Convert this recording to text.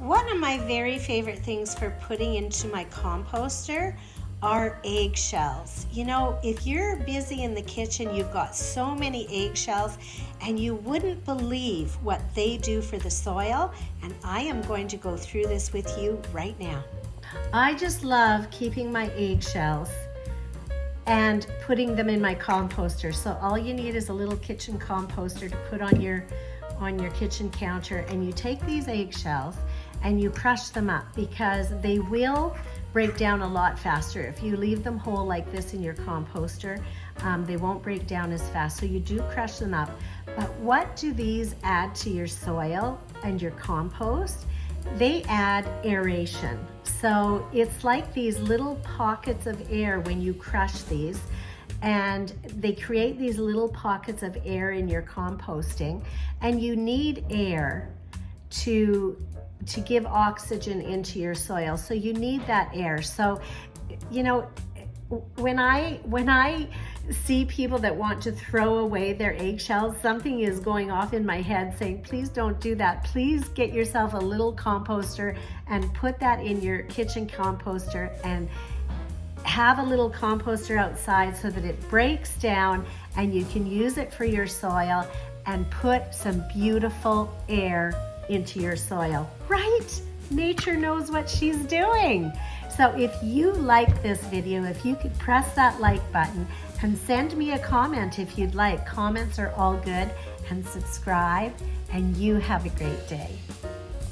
One of my very favorite things for putting into my composter are eggshells. You know, if you're busy in the kitchen, you've got so many eggshells and you wouldn't believe what they do for the soil, and I am going to go through this with you right now. I just love keeping my eggshells and putting them in my composter. So all you need is a little kitchen composter to put on your kitchen counter, and you take these eggshells and you crush them up because they will break down a lot faster. If you leave them whole like this in your composter, they won't break down as fast. So you do crush them up. But what do these add to your soil and your compost? They add aeration. So it's like these little pockets of air when you crush these, and they create these little pockets of air in your composting, and you need air to give oxygen into your soil. So you need that air. So, you know, when I see people that want to throw away their eggshells, something is going off in my head saying, please don't do that. Please get yourself a little composter and put that in your kitchen composter, and have a little composter outside so that it breaks down and you can use it for your soil and put some beautiful air into your soil, right? Nature knows what she's doing. So if you like this video, if you could press that like button and send me a comment if you'd like. Comments are all good, and subscribe, and you have a great day.